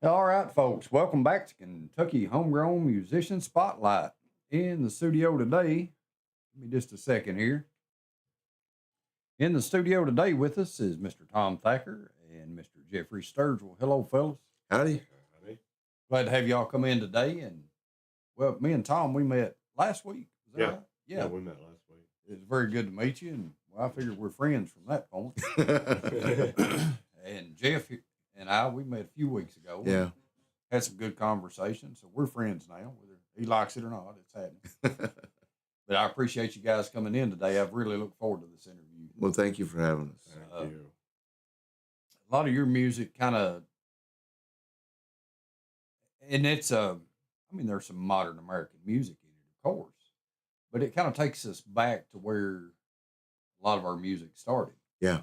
All right, folks, welcome back to Kentucky Homegrown Musician Spotlight. In the studio today, give me just a second here. In the studio today with us is Mr. Tom Thacker and Mr. Jeffrey Sturgill. Hello, fellas. Howdy. Glad to have y'all come in today. And, well, me and Tom, we met last week. Is that Yeah. right? Yeah, we met last week. It's very good to meet you. And, well, I figured we're friends from that point. And Jeff and I, we met a few weeks ago. Yeah. Had some good conversation. So we're friends now, whether he likes it or not. It's happening. But I appreciate you guys coming in today. I've really looked forward to this interview. Well, thank you for having us. Thank you. A lot of your music kind of, and it's I mean, there's some modern American music in it, of course, but it kind of takes us back to where a lot of our music started. Yeah.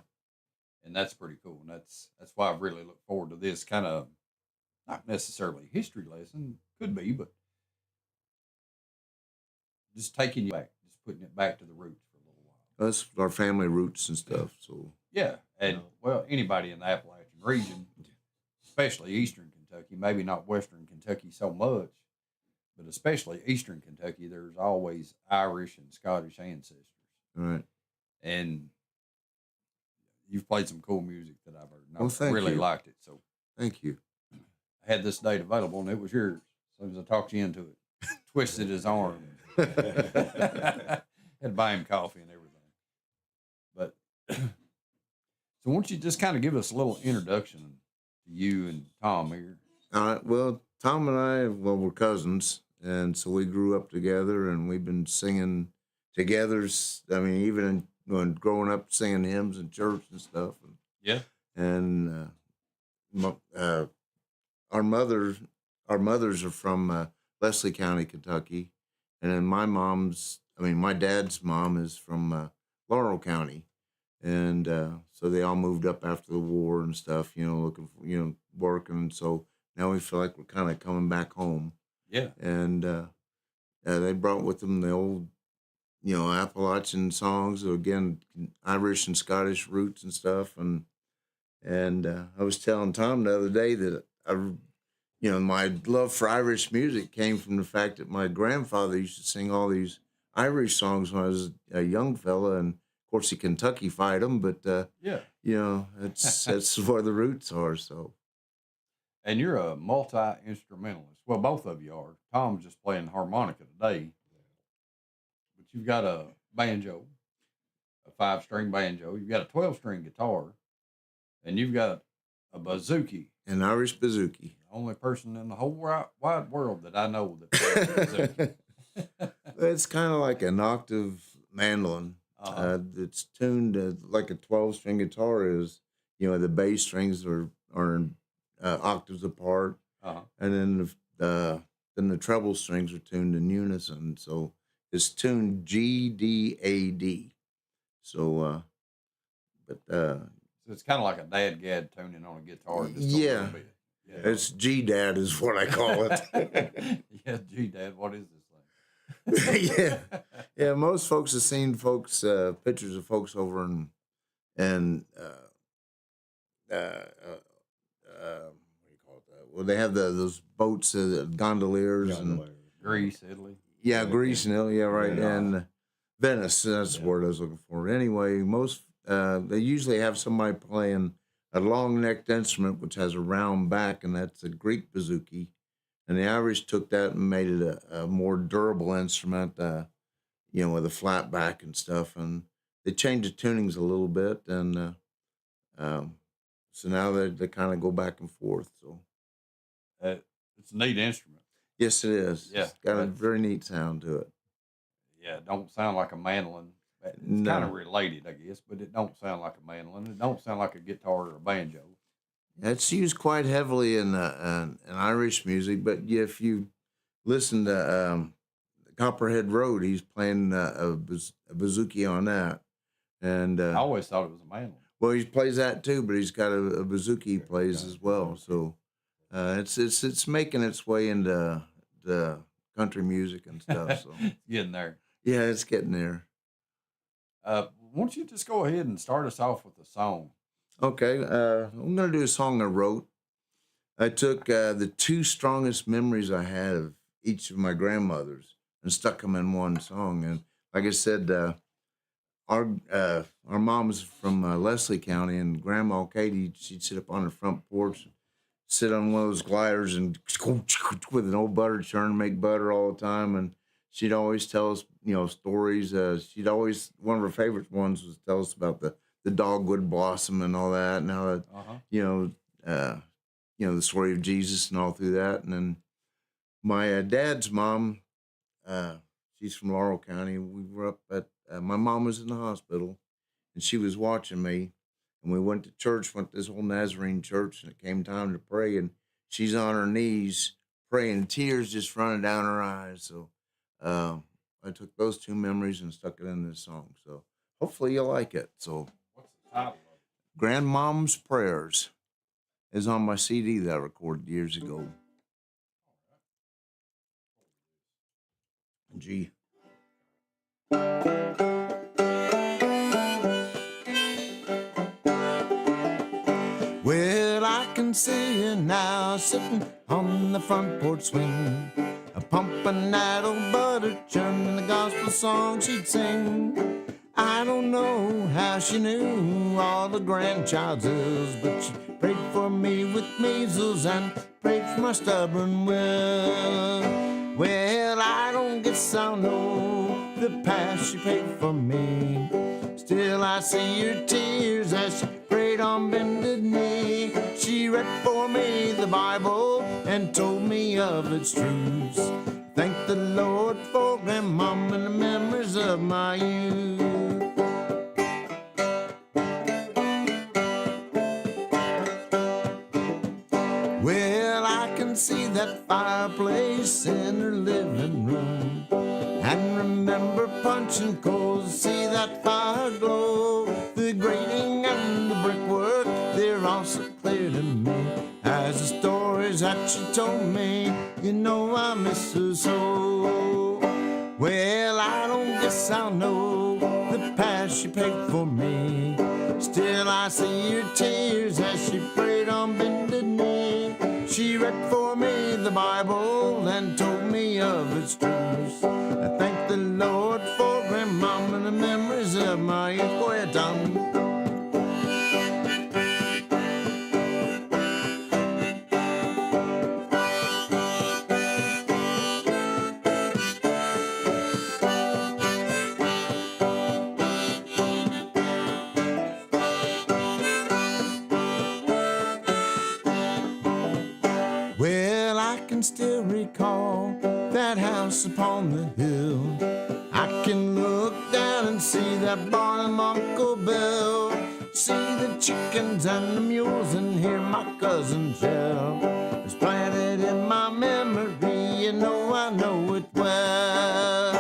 And that's pretty cool. And that's why I really look forward to this kind of, not necessarily a history lesson, could be, but just taking you back, just putting it back to the roots for a little while. That's our family roots and stuff. So Yeah, and well, anybody in the Appalachian region, especially Eastern Kentucky, maybe not Western Kentucky so much, but especially Eastern Kentucky, there's always Irish and Scottish ancestors. all right. And you've played some cool music that I've heard. And Well, I thank really you. liked it. So Thank you. I had this date available, and it was yours. As soon as I talked you into it, twisted his arm. Had to buy him coffee and everything. But so, why don't you just kind of give us a little introduction to you and Tom here? All right. Well, Tom and I, well, we're cousins, and so we grew up together, and we've been singing together. I mean, even when growing up, singing hymns in church and stuff. Yeah. And our mothers are from Leslie County, Kentucky, and then my dad's mom is from Laurel County, and so they all moved up after the war and stuff, looking for, working. So now we feel like we're kind of coming back home. Yeah. And they brought with them the old, Appalachian songs, again, Irish and Scottish roots and stuff. And I was telling Tom the other day that my love for Irish music came from the fact that my grandfather used to sing all these Irish songs when I was a young fella, and of course he Kentucky-fied them, but Yeah. that's where the roots are. So, And you're a multi instrumentalist. Well, both of you are. Tom's just playing harmonica today, but you've got a banjo, a 5-string banjo. You've got a 12-string guitar, and you've got a bouzouki. an Irish bouzouki. The only person in the whole wide world that I know that plays bouzouki. It's kind of like an octave mandolin. It's tuned like a 12-string guitar is. The bass strings are octaves apart, and then the treble strings are tuned in unison. So it's tuned G D A D. So, So it's kind of like a dad gad tuning on a guitar. Just Yeah. A little bit. Yeah. it's G Dad is what I call it. Yeah, gee, Dad, what is this thing? Yeah. Most folks have seen pictures of folks over and what do you call it? Well, they have those boats, gondoliers, and Greece, Italy. yeah, Greece and Italy, yeah, right, Yeah. and Venice. That's the word I was looking for. Anyway, most they usually have somebody playing a long-necked instrument which has a round back, and that's a Greek bouzouki. And the Irish took that and made it a more durable instrument, with a flat back and stuff. And they changed the tunings a little bit, and so now they kind of go back and forth. So It's a neat instrument. yes, it is. Yeah, It's got a that's- very neat sound to it. Yeah, it don't sound like a mandolin. It's No. kind of related, I guess, but it don't sound like a mandolin. It don't sound like a guitar or a banjo. It's used quite heavily in Irish music, but if you listen to Copperhead Road, he's playing a bouzouki on that. And I always thought it was a mandolin. well, he plays that too, but he's got a bouzouki he plays as well. So it's making its way into the country music and stuff. So It's getting there. yeah, it's getting there. Why don't you just go ahead and start us off with a song? Okay, I'm gonna do a song I wrote. I took the two strongest memories I had of each of my grandmothers and stuck them in one song. And like I said, our mom was from Leslie County, and Grandma Katie, she'd sit up on the front porch, sit on one of those gliders, and with an old butter churn, make butter all the time. And she'd always tell us, stories. She'd always one of her favorite ones was tell us about the dogwood blossom and all that, and how that, you know, the story of Jesus and all through that. And then my dad's mom, she's from Laurel County. We were up at my mom was in the hospital, and she was watching me. And we went to church, went to this old Nazarene church, and it came time to pray. And she's on her knees praying, tears just running down her eyes. So I took those two memories and stuck it in this song. So hopefully you like it. So What's the title of it? Grandmom's Prayers is on my CD that I recorded years ago. Gee. Well, I can see you now sitting on the front porch swing, a pumping that old butter churn and the gospel song she'd sing. I don't know how she knew all the grandchild's ills, but she prayed for me with measles and prayed for my stubborn will. Well, I don't guess I'll know the past she paid for me. Still, I see her tears as she prayed on bended knee. She read for me the Bible and told me of its truths. Thank the Lord for Grandmom and the memories of my youth. Well, I can see that fireplace in her living room and remember punching coals, see that fire glow. The grating and the brickwork, they're all so clear to me. As the stories that she told me, I miss her so. Well, I don't guess I'll know the past she paid for me. Still, I see her tears as she prayed on bended knee. She read for me the Bible and told me of its truths. I thank the Lord for Grandmom and the memories of my youth. Go ahead, Tom. Well, I can still recall that house upon the hill. I can look down and see that barn of Uncle Bill. See the chickens and the mules and hear my cousin yell. It's planted in my memory, I know it well.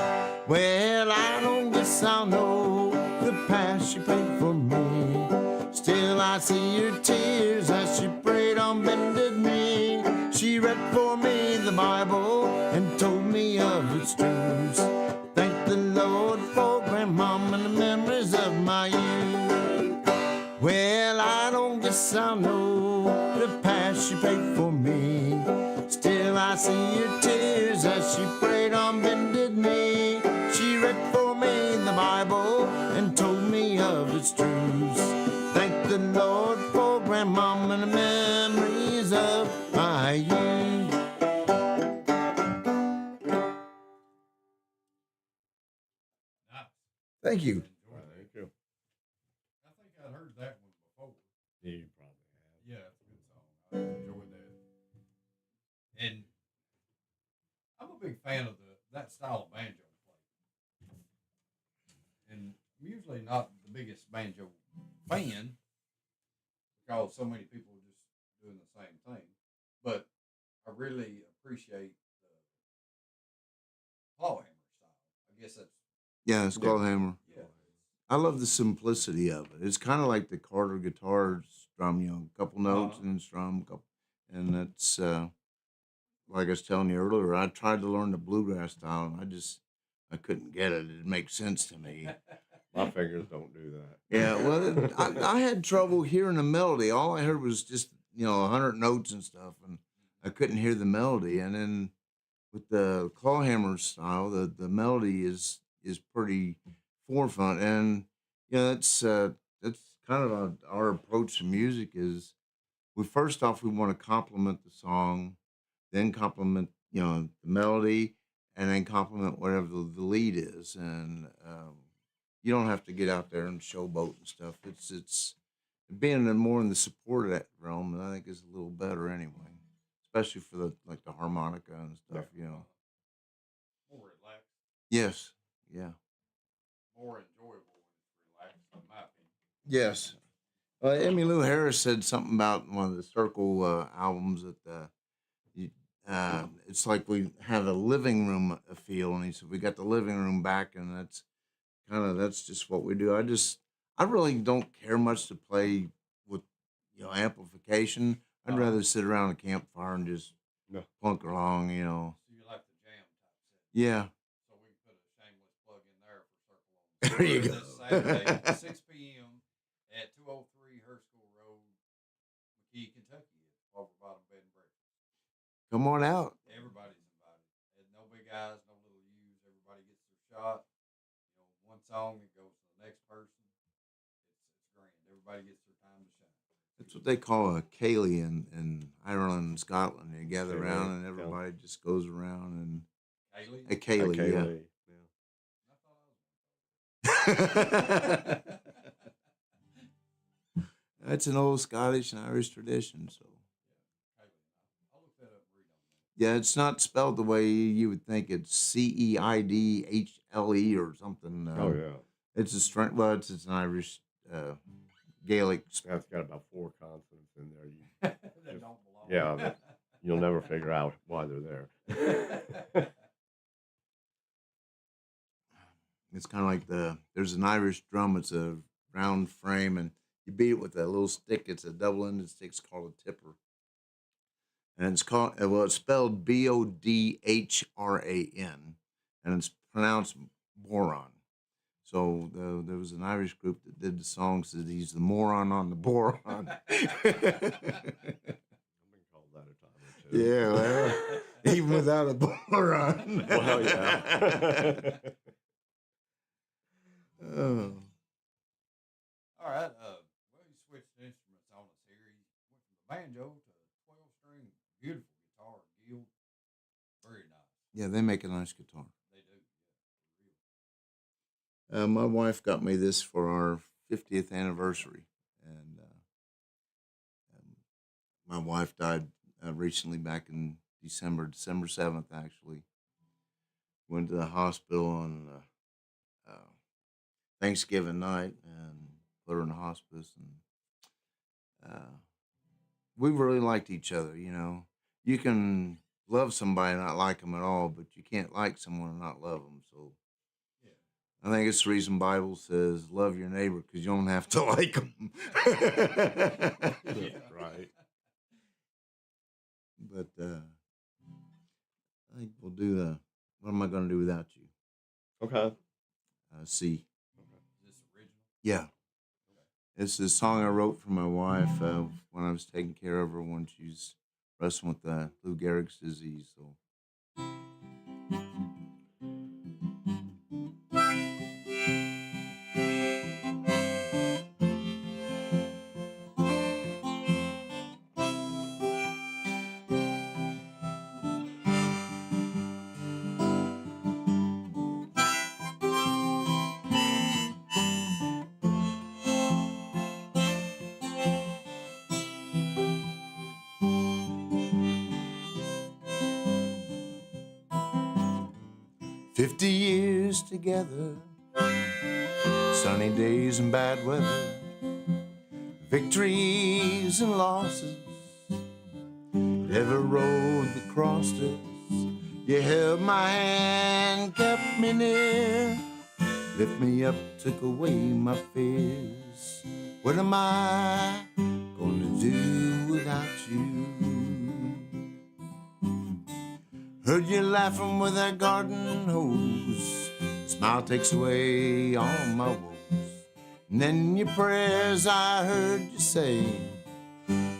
Well, I don't guess I'll know the past she paid for me. Still, I see her tears as she prayed on bended knee. She read for me the Bible and told me of its truths. Thank the Lord for Grandmom and the memories of my youth. Well, I don't guess I'll know the past she paid for me. Still, I see her tears as she prayed on bended knee. She read for me the Bible and told me of its truths. Thank the Lord for Grandmom and the memories of my youth. Nice. Thank you. Thank you. I think I'd heard that one before. Yeah, you probably have. Yeah, it's a good song. I enjoyed that. And I'm a big fan of that style of banjo play. And I'm usually not the biggest banjo fan because so many people are just doing the same thing. But I really appreciate the claw hammer style. I guess that's Yeah, it's called hammer. yeah. I love the simplicity of it. It's kind of like the Carter guitar strum, a couple notes and then strum, couple, and that's like I was telling you earlier. I tried to learn the bluegrass style, and I couldn't get it. It didn't make sense to me. My fingers don't do that. Yeah, well, I had trouble hearing the melody. All I heard was just 100 notes and stuff, and couldn't hear the melody. And then with the clawhammer style, the melody is pretty forefront. And that's kind of our approach to music is first off we want to compliment the song, then compliment the melody, and then compliment whatever the lead is. And you don't have to get out there and showboat and stuff. It's being more in the support of that realm, I think is a little better anyway, especially for the harmonica and stuff. More relaxed, Yes. Yeah. more enjoyable when it's relaxed, in my opinion. Yes. Emmylou Harris said something about one of the Circle albums that it's like we have a living room feel, and he said we got the living room back, and that's just what we do. I really don't care much to play with amplification. I'd rather sit around a campfire and just No. plunk along. So you like the jam type set. Yeah. So we can put a shameless plug in there for Circle on There you the go. this Saturday, 6 p.m. at 203 Hurstville Road, McKee, Kentucky, at Pulver Bottom Bed and Breakfast. Come on out. Everybody's invited. And no big eyes, no little U's. Everybody gets their shot. One song that goes to the next person. It's grand. Everybody gets their time to shine. That's what they call a Cayley in Ireland and Scotland. They gather Cayley, around and yeah. everybody just goes around and Kaylee? a Cayley, Okay, yeah. yeah. I thought I was That's an old Scottish and Irish tradition. So Kaylee. I'll look that up and read on that. yeah, it's not spelled the way you would think. It's Ceidhle or something. Oh yeah. It's a strength. Well, it's an Irish Gaelic. That's got about 4 consonants in there. That don't belong. Yeah, but you'll never figure out why they're there. It's kind of like there's an Irish drum. It's a round frame, and you beat it with a little stick. It's a double-ended stick. It's called a tipper, and it's spelled Bodhran, and it's pronounced boron. So there was an Irish group that did the song said he's the moron on the boron. I've been called that a time or two. Yeah, well, even without a boron. Well, yeah. Oh. All right. Well, you switched instruments on us here. You went from the banjo to 12-string, beautiful guitar, Guild. Very nice. Yeah, they make a nice guitar. They do. Yeah, for real. My wife got me this for our 50th anniversary, and my wife died recently back in December 7th, actually. Went to the hospital on Thanksgiving night and put her in hospice, and we really liked each other. You can love somebody and not like them at all, but you can't like someone and not love them. So Yeah. I think it's the reason Bible says love your neighbor, because you don't have to like them. Yeah. Right. But I think we'll do what am I going to do without you? Okay. C. Is this original? Yeah. It's the song I wrote for my wife when I was taking care of her when she's wrestling with Lou Gehrig's disease. So 50 years together, sunny days and bad weather, victories and losses, every road that crossed us. You held my hand, kept me near, lift me up, took away my fears. What am I gonna do without you? Heard you laughing with that garden hose. Smile takes away all my woes. And then your prayers I heard you say,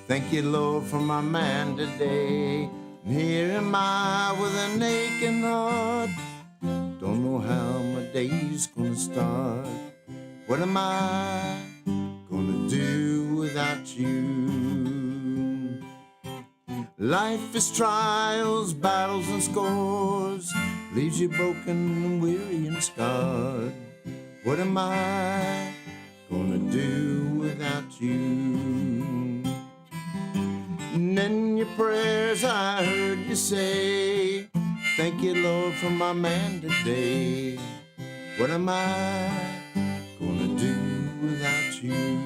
thank you, Lord, for my man today. And here am I with an aching heart. Don't know how my day's gonna start. What am I gonna do without you? Life is trials, battles, and scores. Leaves you broken and weary and scarred. What am I gonna do without you? And in your prayers I heard you say, thank you, Lord, for my man today. What am I gonna do without you?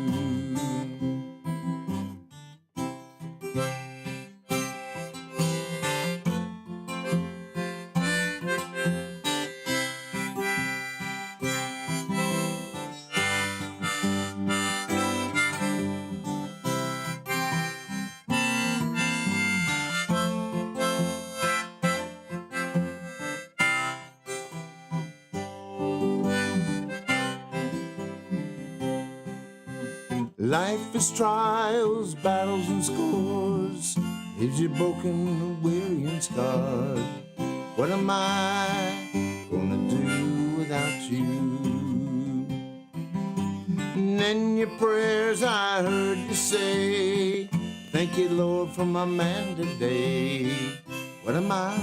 Life is trials, battles, and scores. Leaves you broken, weary, and scarred. What am I gonna do without you? And in your prayers I heard you say, thank you, Lord, for my man today. What am I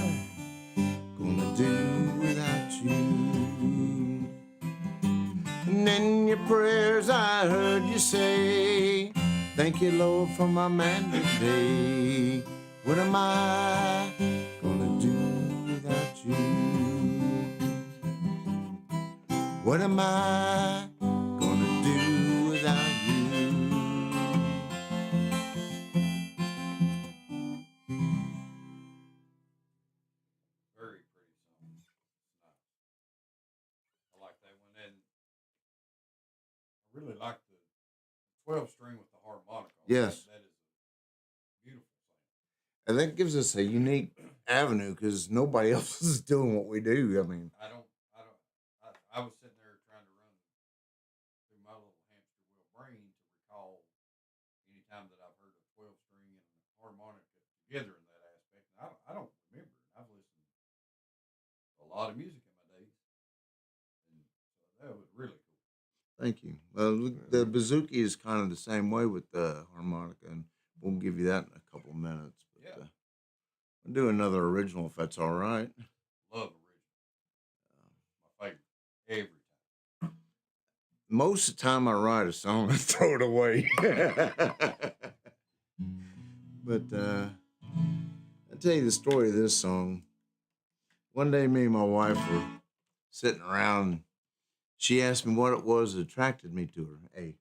gonna do without you? And in your prayers I heard you say, thank you, Lord, for my man today. What am I gonna do without you? What am I gonna do without you? Very pretty song. Nice. I like that one. And I really like the 12 string with the harmonica. Yes. That is a beautiful thing. And that gives us a unique avenue because nobody else is doing what we do. I mean, I was sitting there trying to run through my little hamster wheel brain to recall any time that I've heard a 12 string and a harmonica together in that aspect. And I don't remember it. I've listened to a lot of music in my days. And so that was really cool. thank you. The bouzouki is kind of the same way with the harmonica, and we'll give you that in a couple of minutes. But, Yeah. I'll do another original if that's all right. Love original. My favorite. Every time. Most of the time I write a song, I throw it away. But I'll tell you the story of this song. One day, me and my wife were sitting around. She asked me what it was that attracted me to her. Hey.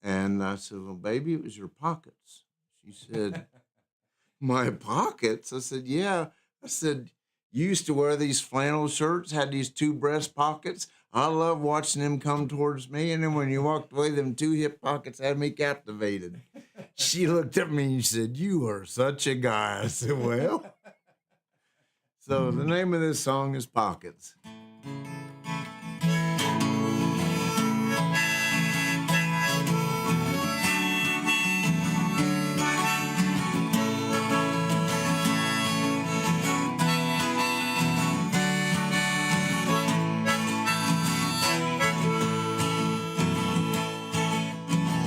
And I said, well, baby, it was your pockets. She said, my pockets? I said, yeah. I said, you used to wear these flannel shirts, had these two breast pockets. I love watching them come towards me. And then when you walked away, them two hip pockets had me captivated. She looked at me and said, you are such a guy. I said, well. So the name of this song is Pockets.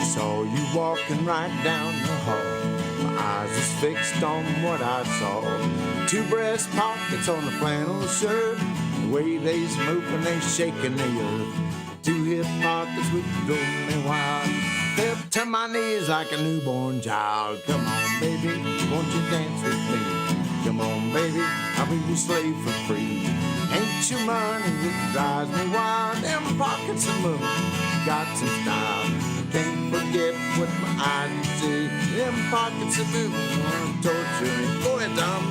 Saw you walking right down the hall. My eyes was fixed on what I saw. Two breast pockets on the flannel shirt. The way they's moving, they shaking the earth. Two hip pockets would drove me wild. Fell to my knees like a newborn child. Come on, baby, won't you dance with me? Come on, baby, I'll be your slave for free. Ain't your money that drives me wild. Them pockets of money got some style. Can't forget what my eyes see. Them pockets of blue wanna torture me. Go ahead, Tom.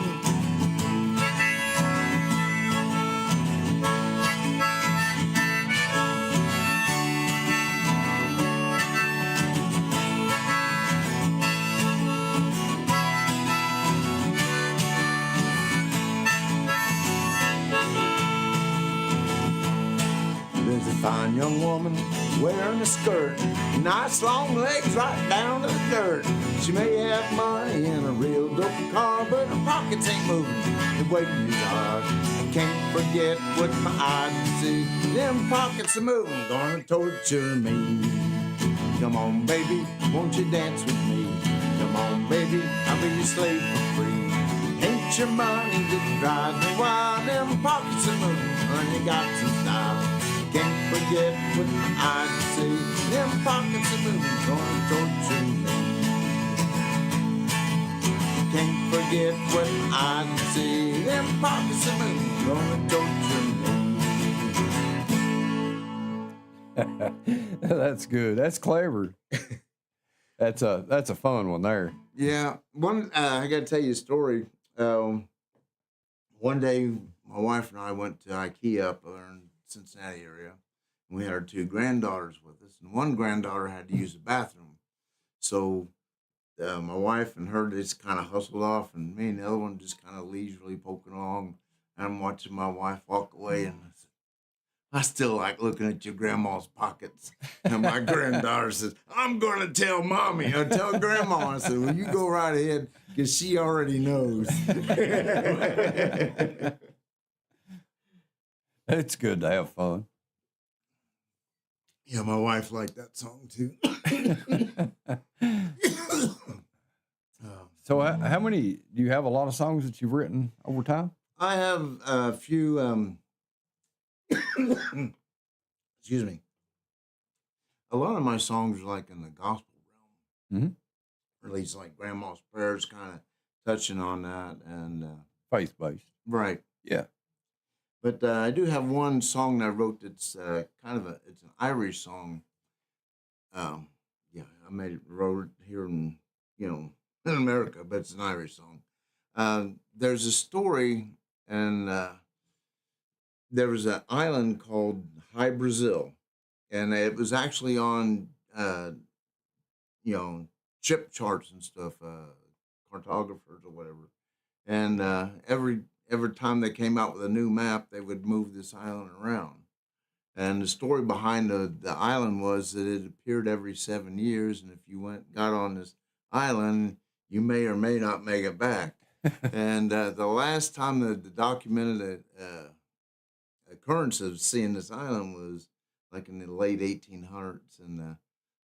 There's a fine young woman woman wearing a skirt, nice long legs right down to the dirt. She may have money in a real dope car, but her pockets ain't moving the way you are. I can't forget what my eyes see. Them pockets are moving, gonna torture me. Come on, baby, won't you dance with me? Come on, baby, I'll be your slave for free. Ain't your money that drives me wild? Them pockets are moving, and you got some style. Can't forget what my eyes see. Them pockets are moving, gonna torture me. Can't forget what my eyes see. Them pockets are moving, gonna torture me. That's good. That's clever. That's a fun one there. Yeah, I got to tell you a story. One day, my wife and I went to IKEA up there in Cincinnati area. And we had our two granddaughters with us, and one granddaughter had to use the bathroom. So my wife and her just kind of hustled off, and me and the other one just kind of leisurely poking along. And I'm watching my wife walk away, and I still like looking at your grandma's pockets. And my granddaughter says, I'm going to tell mommy. I'll tell grandma. I said, well, you go right ahead because she already knows. It's good to have fun. Yeah, my wife liked that song too. So how many, do you have a lot of songs that you've written over time? I have a few, excuse me. A lot of my songs are like in the gospel realm. Mm-hmm. Or at least like Grandma's Prayers, kind of touching on that. And Faith-based. right. Yeah. But I do have one song that I wrote that's it's an Irish song. Yeah, wrote it here in America, but it's an Irish song. There's a story, and there was an island called High Brazil, and it was actually on ship charts and stuff, cartographers or whatever. And every time they came out with a new map, they would move this island around. And the story behind the island was that it appeared every 7 years, and if you got on this island, you may or may not make it back. And the last time the documented occurrence of seeing this island was like in the late 1800s, and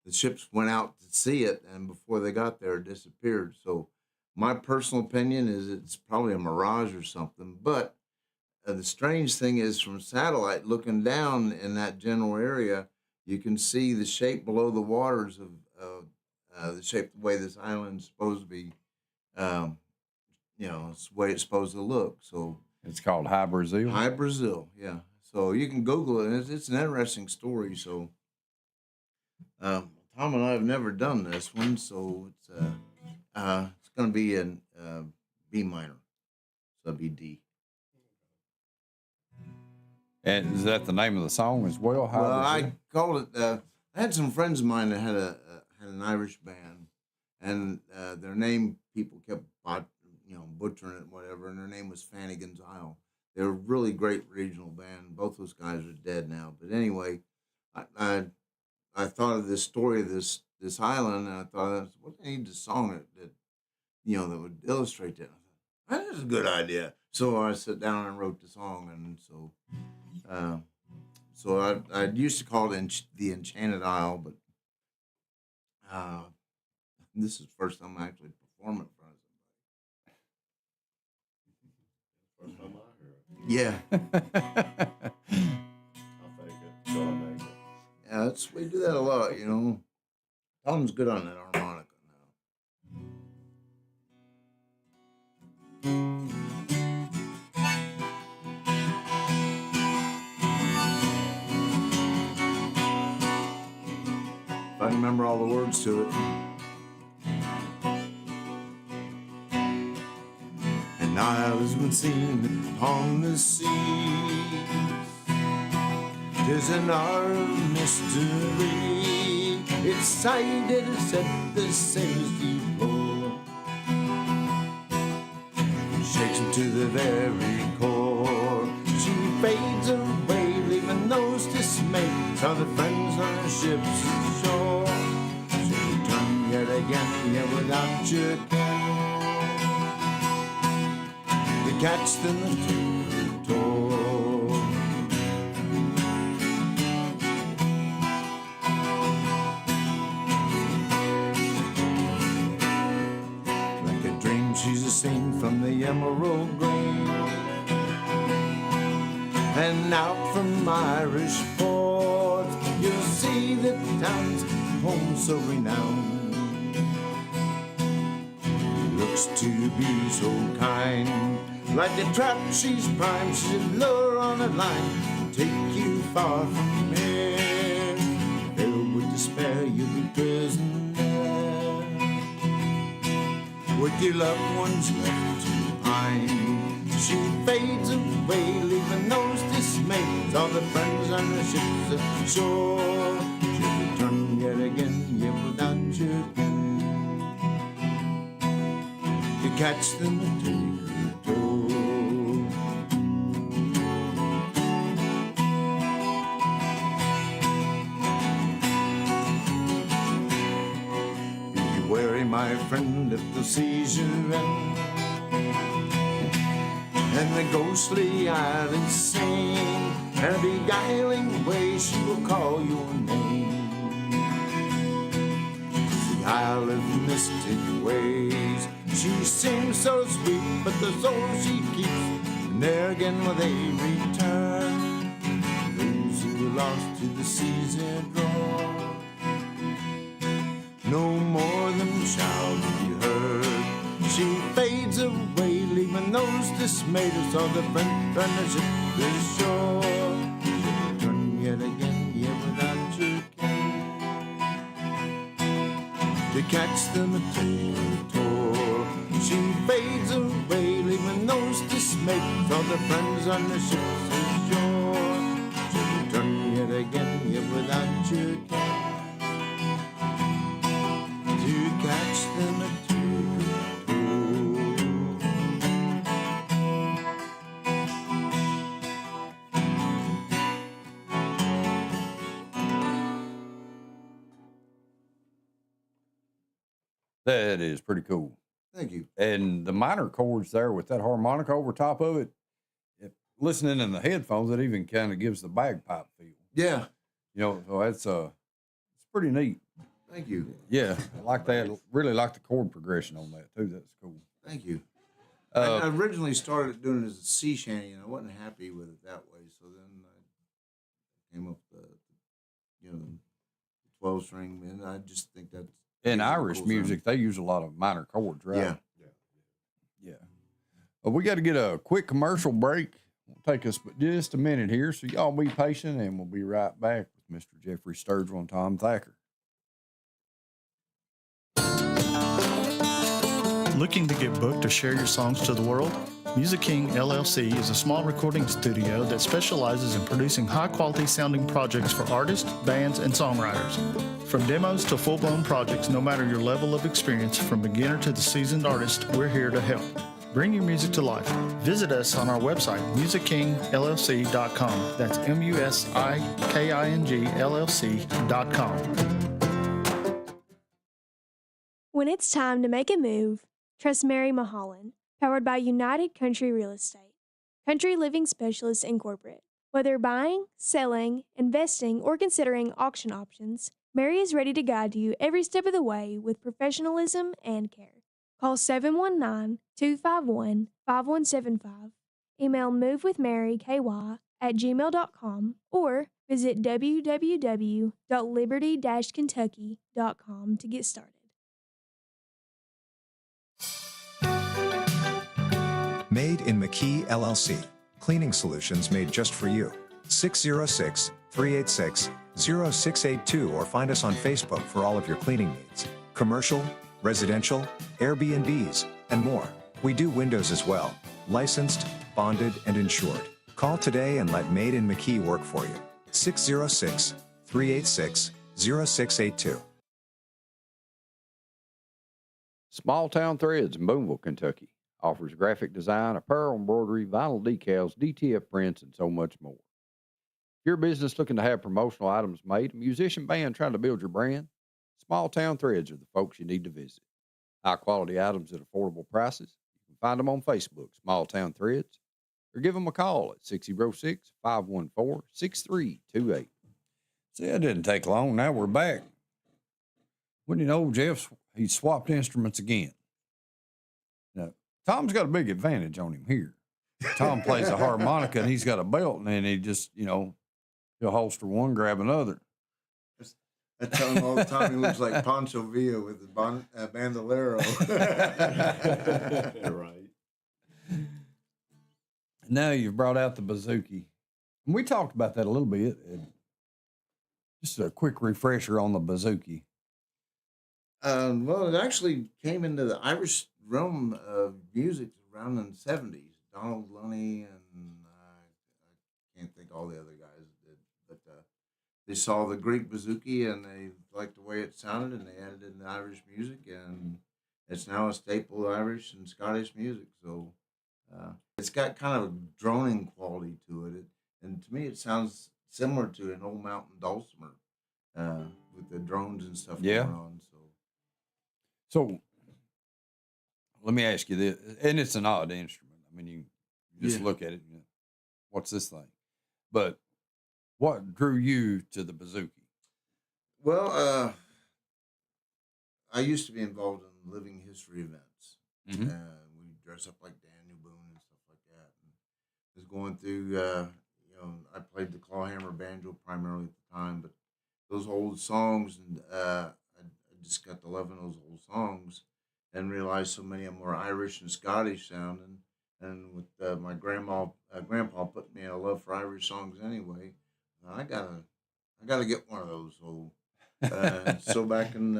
the ships went out to see it, and before they got there, it disappeared. So my personal opinion is it's probably a mirage or something. But the strange thing is, from satellite looking down in that general area, you can see the shape below the waters of the way this island is supposed to be. It's the way it's supposed to look. So it's called High Brazil. High Brazil, yeah. So you can Google it. And it's an interesting story. So Tom and I have never done this one, so it's going to be in B minor, so it'll be D. And is that the name of the song as well? Well, I called it. I had some friends of mine that had an Irish band, and their name people kept butchering it, whatever, and their name was Fannigan's Isle. They were a really great regional band. Both those guys are dead now, but anyway, I thought of this story of this island, and I thought, what I need a song that that would illustrate that. I thought, that is a good idea. So I sat down and wrote the song, and so I used to call it the Enchanted Isle, but this is the first time I actually perform it in front of somebody. First time I heard it. Yeah. I'll take it. So I'll take it. Yeah, we do that a lot, Tom's good on that harmonica now. If I can remember all the words to it. An isle has been seen on the seas. 'Tis an art of mystery. It's sighted at the sailors deplore. Shakes him to the very core. She fades away, leaving those dismayed. Other friends ships ashore. She'll return yet again, yet without your care. To catch them and take her toll. Like a dream, she's a saint from the emerald grain. And out from Irish ports, you'll see the town's home so renowned. Looks to be so kind, like a trap she's primed. She'll lure on a line, take you far from here. Filled with despair, you'll be prisoned there, with your loved ones left to pine. She fades away, leaving those dismayed, all the friends on the ships ashore. She'll return yet again, yet without your kin, to catch them and take her toll. Be wary, my friend, if the seas you in, and the ghostly island sing, and a beguiling way she will call your name. The Isle of Mystic Ways, she sings so sweet, but the soul she keeps, and there again will they return. Those who are lost to the seas they draw, no more of them shall be heard. She fades away, leaving those dismayed, as all the friends on the ship ashore. She'll return yet again, yet without your care, to catch them and take her toll. She fades away, leaving those dismayed, as all the friends on the ship ashore. She'll return yet again, yet without your care, to catch them and take her That is pretty cool. Thank you. And the minor chords there with that harmonica over top of it, listening in the headphones, it even kind of gives the bagpipe feel. Yeah. You know, so it's pretty neat. Thank you. Yeah, I like that. Really like the chord progression on that too. That's cool. Thank you. I originally started doing it as a sea shanty, and I wasn't happy with it that way. So then I came up with the 12-string, and I just think that's In gives it a Irish cool music, they use a lot of minor chords, right? Yeah. Yeah. Well, we got to get a quick commercial break. It'll take us just a minute here, so y'all be patient, and we'll be right back with Mr. Jeffrey Sturgill and Tom Thacker. Looking to get booked to share your songs to the world? Music King LLC is a small recording studio that specializes in producing high-quality sounding projects for artists, bands, and songwriters. From demos to full-blown projects, no matter your level of experience, from beginner to the seasoned artist, we're here to help. Bring your music to life. Visit us on our website, musickingllc.com. That's musickingllc.com. When it's time to make a move, trust Mary Mulholland, powered by United Country Real Estate, Country Living Specialists Incorporated. Whether buying, selling, investing, or considering auction options, Mary is ready to guide you every step of the way with professionalism and care. Call 719-251-5175, email movewithmaryky@gmail.com, or visit www.liberty-kentucky.com to get started. Made in McKee LLC. Cleaning solutions made just for you. 606-386-0682 or find us on Facebook for all of your cleaning needs. Commercial, residential, Airbnbs, and more. We do windows as well. Licensed, bonded, and insured. Call today and let Made in McKee work for you. 606-386-0682. Small Town Threads in Boonville, Kentucky offers graphic design, apparel, embroidery, vinyl decals, DTF prints, and so much more. If you're a business looking to have promotional items made, a musician band trying to build your brand, Small Town Threads are the folks you need to visit. High quality items at affordable prices. You can find them on Facebook, Small Town Threads, or give them a call at 606 514 6328. See, that didn't take long. Now we're back. When you know, Jeff, he swapped instruments again. Now, Tom's got a big advantage on him here. Tom plays a harmonica and he's got a belt, and then he just, he'll holster one, grab another. I tell him all the time he looks like Pancho Villa with the bandolero. Right. Now you've brought out the bouzouki. And we talked about that a little bit. Just a quick refresher on the bouzouki. Well, it actually came into the Irish realm of music around in the 70s. Donald Lunny and I can't think all the other guys did, but they saw the Greek bouzouki and they liked the way it sounded and they added it in the Irish music, and it's now a staple of Irish and Scottish music. So it's got kind of a droning quality to it. And to me, it sounds similar to an old mountain dulcimer with the drones and stuff Yeah. going on. So let me ask you this, and it's an odd instrument. I mean, you just look at it and what's this thing? But what drew you to the bouzouki? Well, I used to be involved in living history events. Mhm. We dress up like Daniel Boone and stuff like that. And was going through, I played the clawhammer banjo primarily at the time, but those old songs, and I just got to loving those old songs and realized so many of them were Irish and Scottish sounding. And with my grandpa put me in a love for Irish songs anyway, I gotta get one of those. So back in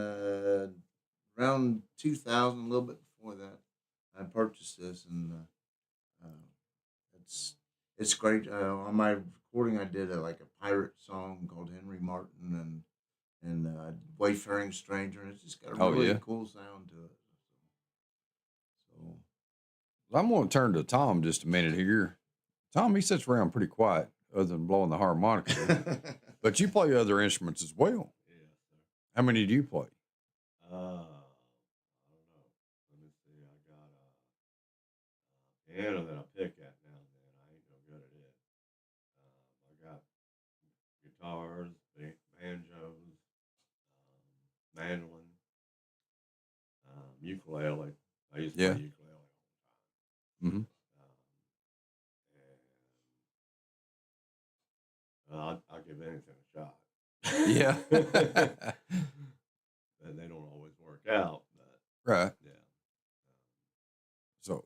around 2000, a little bit before that, I purchased this, and it's great. On my recording, I did like a pirate song called Henry Martin and Wayfaring Stranger, and it's just got a really cool sound to it. So I'm going to turn to Tom just a minute here. Tom, he sits around pretty quiet, other than blowing the harmonica. But you play other instruments as well. Yeah, sir. How many do you play? I don't know. Let me see. I got a piano that I pick at now and then. I ain't no good at it. I got guitars, banjos, mandolin, ukulele. I used to play ukulele all the time. Mm-hmm. I'll give anything a shot. Yeah. And they don't always work out, but Right. yeah. So,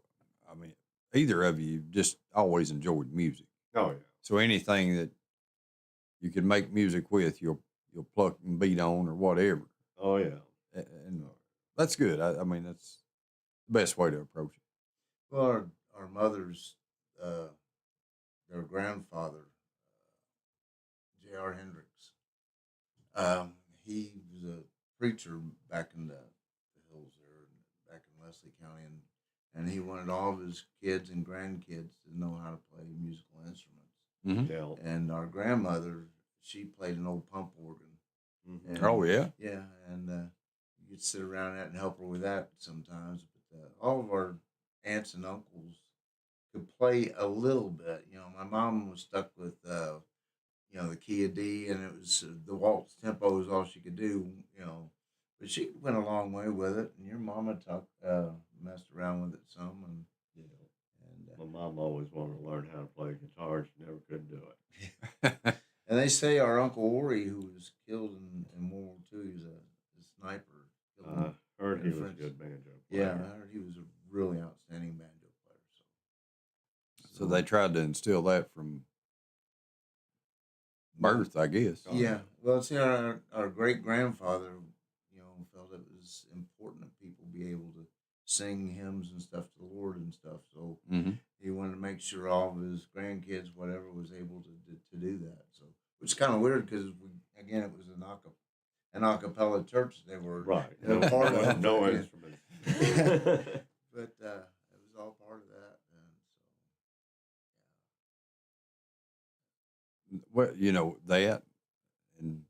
I mean, either of you just always enjoyed music. Oh yeah. So anything that you can make music with, you'll pluck and beat on or whatever. Oh yeah. And that's good. I mean, that's the best way to approach it. well, our mothers, their grandfather, J.R. Hendricks. He was a preacher back in the hills there, back in Leslie County, and he wanted all of his kids and grandkids to know how to play musical instruments. Mm-hmm. Yeah. And our grandmother, she played an old pump organ. Mhm. And, Oh, yeah? Yeah, and you'd sit around that and help her with that sometimes. But all of our aunts and uncles could play a little bit. My mom was stuck with the key of D, and it was the waltz tempo was all she could do, But she went a long way with it, and your mama messed around with it some, and My mom always wanted to learn how to play guitar. She never could do it. and they say our Uncle Ori, who was killed in World War II, he was a sniper. I heard he was a French. good banjo player. Yeah, I heard he was a really outstanding banjo player. So they tried to instill that from birth, I guess. Yeah, well, see, our great grandfather, felt it was important that people be able to sing hymns and stuff to the Lord and stuff. So Mm-hmm. he wanted to make sure all of his grandkids, whatever, was able to do that. So, which is kind of weird because it was an a cappella church. They were Right. a part of it. No Yeah. instruments. But it was all part of that. And Well, you know that, and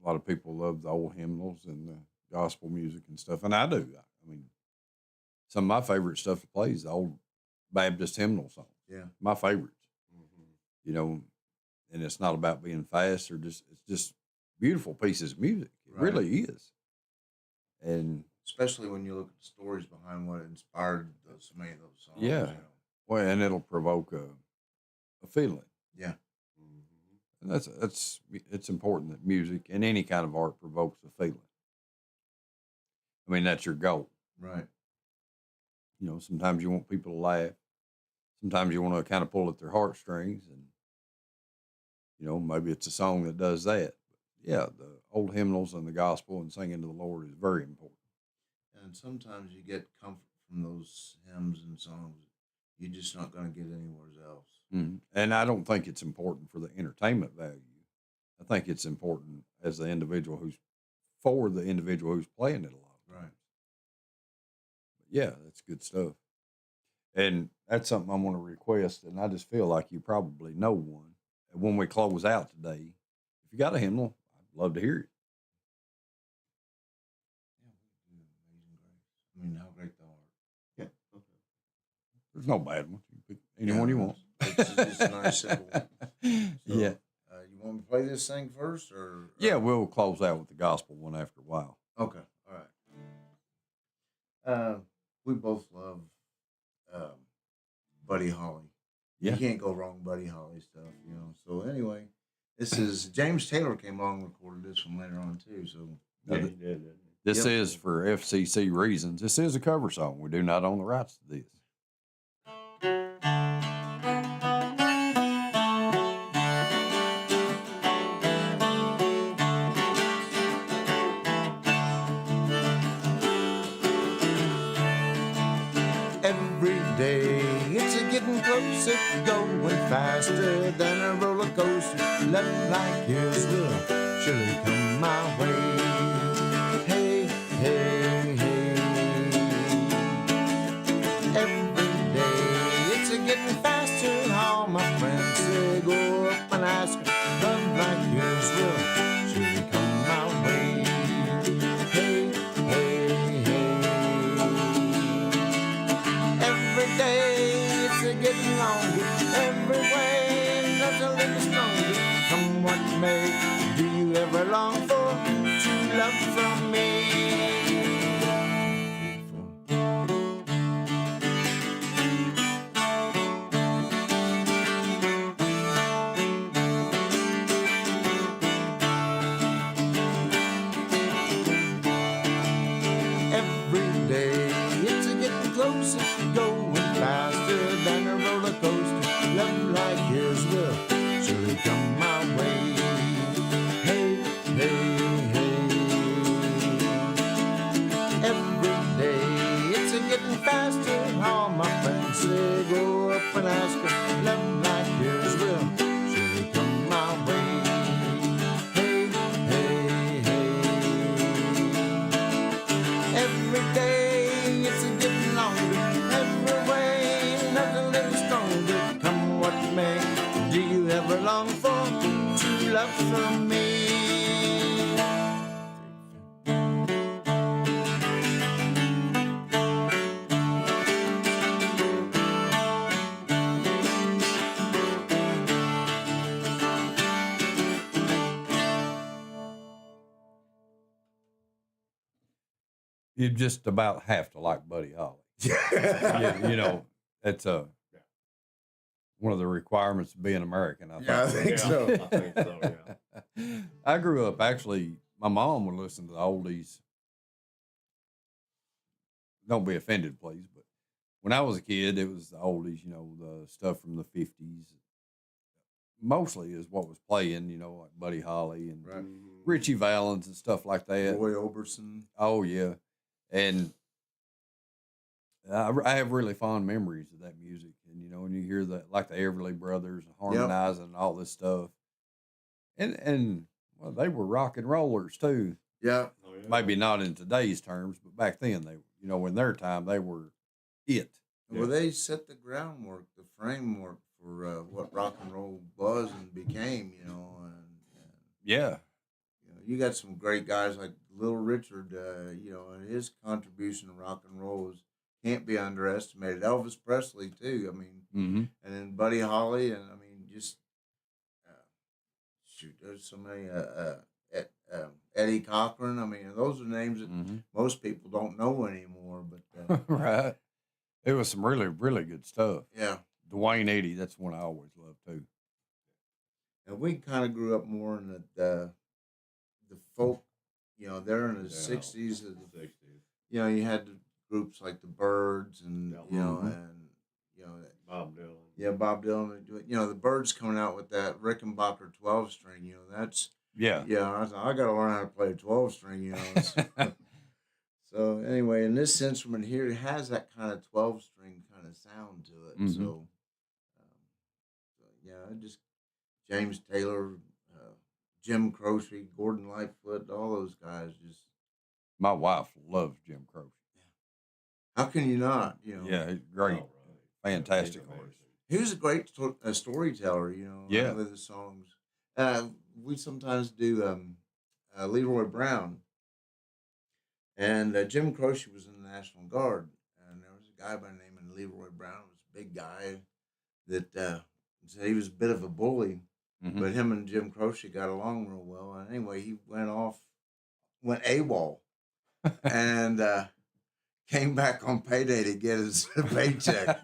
a lot of people love the old hymnals and the gospel music and stuff, and I do. I mean, some of my favorite stuff to play is the old Baptist hymnal songs. Yeah. My favorites. Mhm. You know, and it's not about being fast or just it's just beautiful pieces of music. It Right. really is. And Especially when you look at the stories behind what inspired so many of those songs. yeah, You know. well, and it'll provoke a feeling. Yeah. Mhm. And it's important that music and any kind of art provokes a feeling. I mean, that's your goal. Right. You know, sometimes you want people to laugh. Sometimes you want to kind of pull at their heartstrings, and you know, maybe it's a song that does that. But yeah, the old hymnals and the gospel and singing to the Lord is very important. And sometimes you get comfort from those hymns and songs you're just not going to get anywhere else. And I don't think it's important for the entertainment value. I think it's important as the individual for the individual who's playing it a lot of Right. times. But yeah, that's good stuff. And that's something I want to request, and I just feel like you probably know one. And when we close out today, if you got a hymnal, I'd love to hear it. Yeah, we do Amazing Grace. I mean, how great thou art. Yeah. Okay. There's no bad one. You can pick anyone you want. It's just a nice simple one. So, Yeah. You want me to play this thing first, or? Yeah, we'll close out with the gospel one after a while. Okay. All right. We both love Buddy Holly. Yeah. You can't go wrong Buddy Holly stuff, you know. So anyway, this is James Taylor came along and recorded this one later on too. So Yeah, he did, didn't he? This Yep. is for FCC reasons. This is a cover song. We do not own the rights to this. every day it's a getting closer, going faster than a roller coaster. Love like yours will surely come my way. Hey, hey, hey. Every day it's a getting faster. All my friends say go up and ask her. Love like yours will surely come my way. Hey, hey, hey. Every day it's a getting longer. Every way that's a little stronger. Come what may, do you ever long for true love from me? Every day it's a getting closer, going faster than a roller coaster. Love like yours will surely come my way. Hey, hey, hey. Every day it's a getting faster. All my friends say go up and ask her. Love like yours will surely come my way. Hey, hey, hey. Every day it's a getting longer. Every way that's a little stronger. Come what may, do you ever long for true love from me? You just about have to like Buddy Holly. You know, it's one of the requirements of being American, I think. Yeah, I think so. I think so, yeah. I grew up, actually, my mom would listen to the oldies. Don't be offended, please, but when I was a kid, it was the oldies, you know, the stuff from the 50s. Mostly is what was playing, you know, like Buddy Holly and Right. Richie Valens and stuff like that. Roy Orbison. Oh, yeah. And I have really fond memories of that music. And, you know, when you hear that, like the Everly Brothers harmonizing and all this stuff. And well, they were rock and rollers too. Yeah. Oh, yeah. Maybe not in today's terms, but back then they, you know, in their time they were it. Well, they set the groundwork, the framework for what rock and roll was and became, and Yeah. you got some great guys like Little Richard, and his contribution to rock and roll can't be underestimated. Elvis Presley too. I mean, Mm-hmm. and then Buddy Holly, and I mean, just uh, shoot, there's so many. Eddie Cochran. I mean, those are names that Mm-hmm. most people don't know anymore. But Right. It was some really, really good stuff. yeah, Dwayne Eddy, that's one I always loved too. and we kind of grew up more in the folk. They're in the Yeah, '60s. 60s. You had the groups like the Birds, and Mhm. Bob Dylan. yeah, Bob Dylan. The Birds coming out with that Rickenbacker 12 string. That's Yeah. I got to learn how to play a 12 string. So anyway, and this instrument here it has that kind of 12 string kind of sound to it. Mhm. So yeah, just James Taylor, Jim Croce, Gordon Lightfoot, all those guys. Just My wife loves Jim Croce. how can you not? Yeah, he's great. Oh, right. Fantastic He's artist. amazing. He was a great storyteller. Yeah. With his songs. We sometimes do Leroy Brown, and Jim Croce was in the National Guard, and there was a guy by the name of Leroy Brown, was a big guy that said he was a bit of a bully, Mhm. but him and Jim Croce got along real well. And anyway, he went AWOL, and came back on payday to get his paycheck.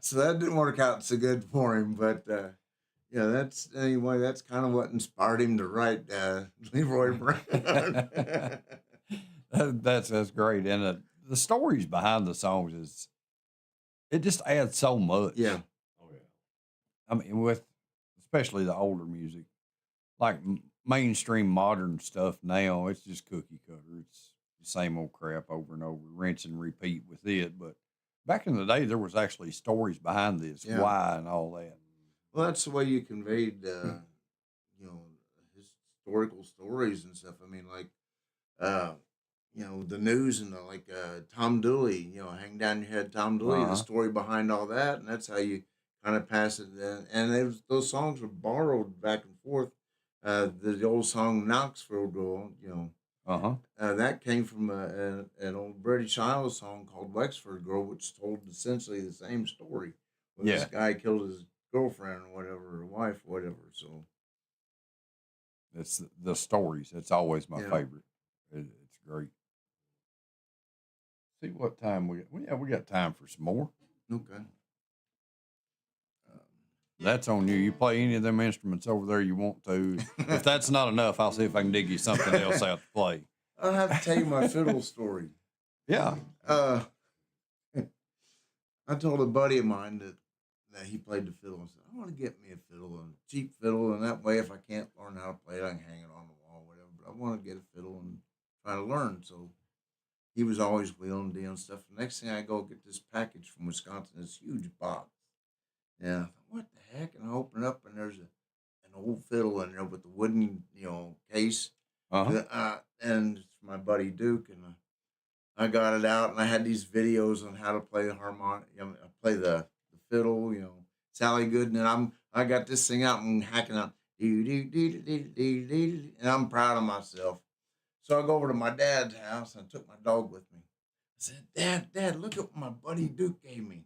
So that didn't work out so good for him, but that's kind of what inspired him to write Leroy Brown. That's great, and the stories behind the songs it just adds so much. Yeah, Oh yeah. I mean, with especially the older music, like mainstream modern stuff now, it's just cookie cutter. It's the same old crap over and over, rinse and repeat with it. But back in the day, there was actually stories behind this, Yeah. why and all that. well, that's the way you conveyed, historical stories and stuff. I mean, like, the news and Tom Dooley, hang down your head, Tom Dooley, Uh-huh. the story behind all that, and that's how you kind of pass it. And those songs were borrowed back and forth. The old song "Knoxville Girl," that came from an old British Isles song called "Wexford Girl," which told essentially the same story. When Yeah. this guy killed his girlfriend or whatever, or wife, or whatever. So It's the stories. It's always my Yeah. favorite. It's great. See what time we got. Well, yeah, we got time for some more. okay. That's on you. You play any of them instruments over there you want to. If that's not enough, I'll see if I can dig you something else out to play. I'll have to tell you my fiddle story. Yeah. I told a buddy of mine that he played the fiddle. I said, I want to get me a fiddle, a cheap fiddle, and that way, if I can't learn how to play it, I can hang it on the wall, whatever. But I want to get a fiddle and try to learn. So he was always wheeling, dealing stuff. The next thing I go get this package from Wisconsin, this huge box. And I thought, what the heck? And I open it up, and there's an old fiddle in there with the wooden, case. Uh-huh. And it's my buddy Duke, and I got it out, and I had these videos on how to play the harmonic, play the fiddle, Sally Gooden, and I got this thing out and hacking out, and I'm proud of myself. So I go over to my dad's house, and I took my dog with me. I said, Dad, look at what my buddy Duke gave me,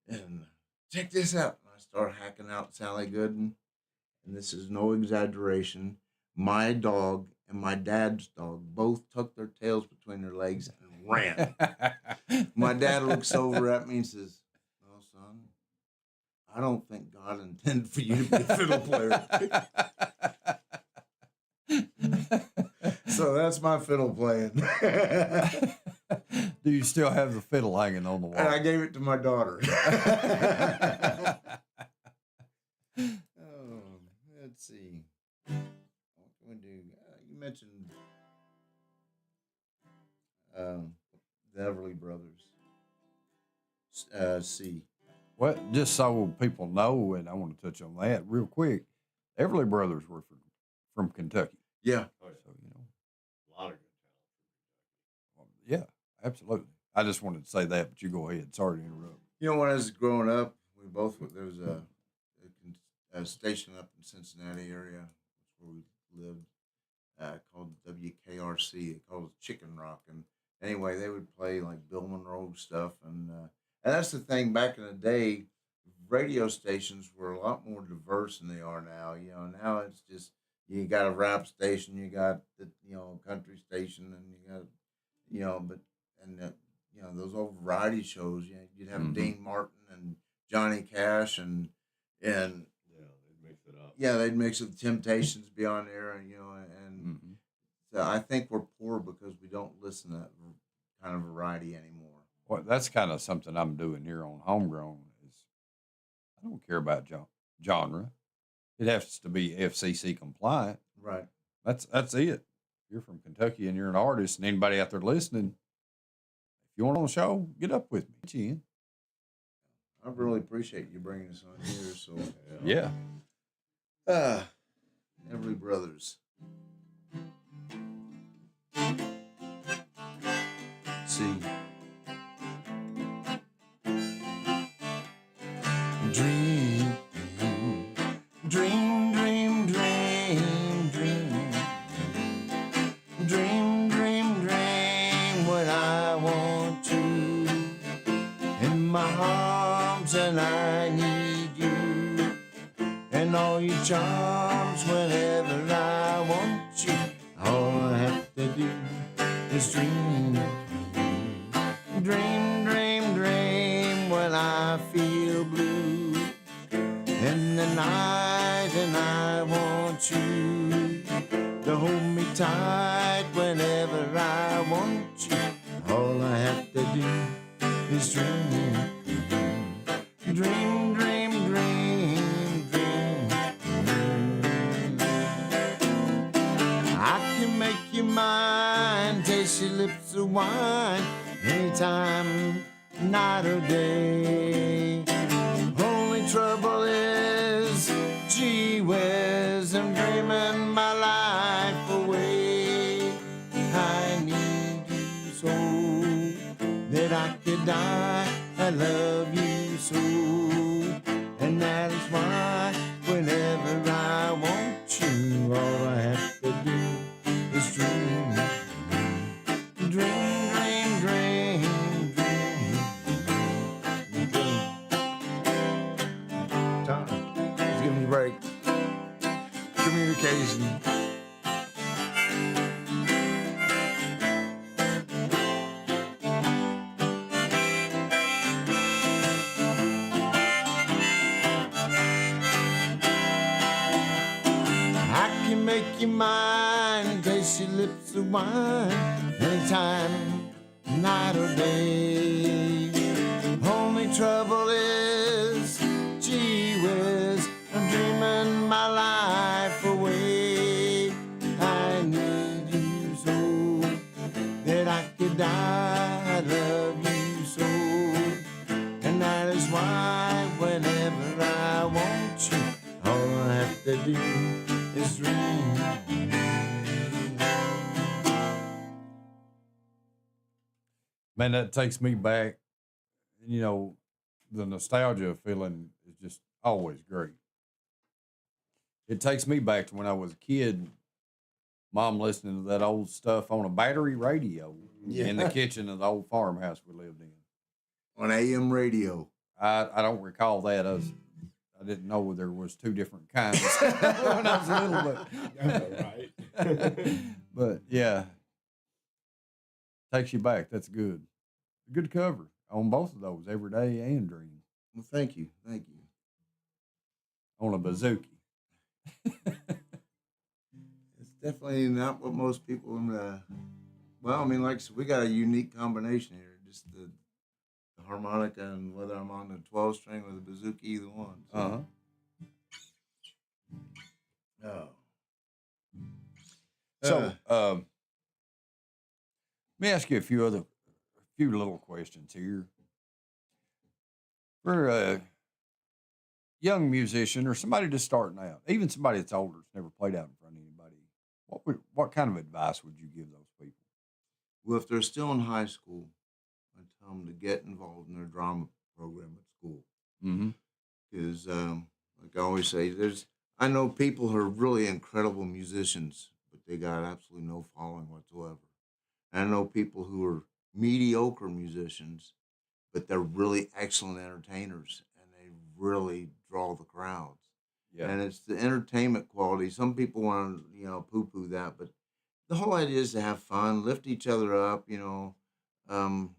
and check this out. And I start hacking out Sally Gooden, and this is no exaggeration. My dog and my dad's dog both tucked their tails between their legs and ran. My dad looks over at me and says, "No, son, I don't think God intended for you to be a fiddle player." So that's my fiddle playing. Do you still have the fiddle hanging on the wall? And I gave it to my daughter. Let's see. What can we do? You mentioned the Everly Brothers. C. Well, just so people know, and I want to touch on that real quick. Everly Brothers were from Kentucky. Yeah. Oh, yeah. So, A lot of good talent. yeah, absolutely. I just wanted to say that, but you go ahead. Sorry to interrupt. When I was growing up, we both there was a station up in Cincinnati area, that's where we lived, called WKRC. It called Chicken Rock, and anyway, they would play like Bill Monroe stuff, and that's the thing. Back in the day, radio stations were a lot more diverse than they are now. You know, now it's just you got a rap station, you got the country station, and you got but and those old variety shows. You know, you'd have Mm-hmm. Dean Martin and Johnny Cash and Yeah, they mix it up. yeah, they'd mix it with Temptations be on there, and Mm-hmm. so I think we're poor because we don't listen to that kind of variety anymore. Well, that's kind of something I'm doing here on Homegrown. Is I don't care about genre. It has to be FCC compliant. Right. That's it. You're from Kentucky and you're an artist, and anybody out there listening, if you want on the show, get up with me. Get you in. I really appreciate you bringing us on here. So, Yeah. Everly Brothers. See. Dream, dream, dream, dream, dream, dream, dream, dream. What I want to in my arms, and I need you, and all your charms whenever I want you. All I have to do is dream, dream, dream, dream. When I feel blue in the night, and I want you to hold me tight whenever I want you. All I have to do is dream, dream, dream, dream, dream. I can make you mine, taste your lips of wine, anytime, night or day. Only trouble is, gee whiz, I'm dreaming my life away. I need you so that I could die. I love you so, and that is why whenever I want you, all I have to do is dream, dream, dream, dream, dream, dream. Time. Just give me a break. Communication. I can make you mine, taste your lips of wine, anytime, night or day. Only trouble is, gee whiz, I'm dreaming my life away. I need you so that I could die. I love you so, and that is why whenever I want you, all I have to do is dream. Man, that takes me back. You know, the nostalgia feeling is just always great. It takes me back to when I was a kid. Mom listening to that old stuff on a battery radio in the Yeah. kitchen of the old farmhouse we lived in. On AM radio. I don't recall that. I didn't know there was two different kinds when I was little, Right. but yeah, takes you back. That's good. Good cover on both of those, Everyday and Dream, Well, thank you. Thank you. on a bazooki. It's definitely not what most people. Well, I mean, like I said, we got a unique combination here. Just the harmonica, and whether I'm on the 12 string or the bazooki, either one. So, Uh-huh. oh. So, let me ask you a few little questions here. For a young musician or somebody just starting out, even somebody that's older, that's never played out in front of anybody, what kind of advice would you give those people? Well, if they're still in high school, I tell them to get involved in their drama program at school. Mm-hmm. because, like I always say, I know people who are really incredible musicians, but they got absolutely no following whatsoever. And I know people who are mediocre musicians, but they're really excellent entertainers, and they really draw the crowds. Yeah. And it's the entertainment quality. Some people want to, poo-poo that, but the whole idea is to have fun, lift each other up. Um,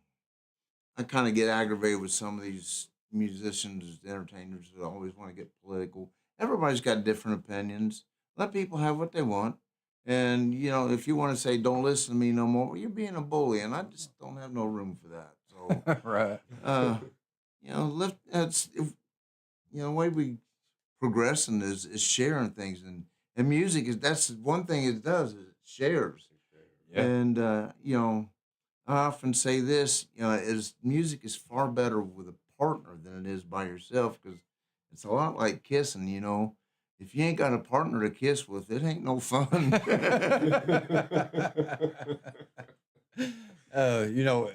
I kind of get aggravated with some of these musicians, entertainers that always want to get political. Everybody's got different opinions. Let people have what they want. And, if you want to say, don't listen to me no more, well, you're being a bully. And I just don't have no room for that. So, Right. the way we progressing is sharing things. And music that's one thing it does is it shares. Yeah. And, I often say this, is music is far better with a partner than it is by yourself because it's a lot like kissing, If you ain't got a partner to kiss with, it ain't no fun. You know,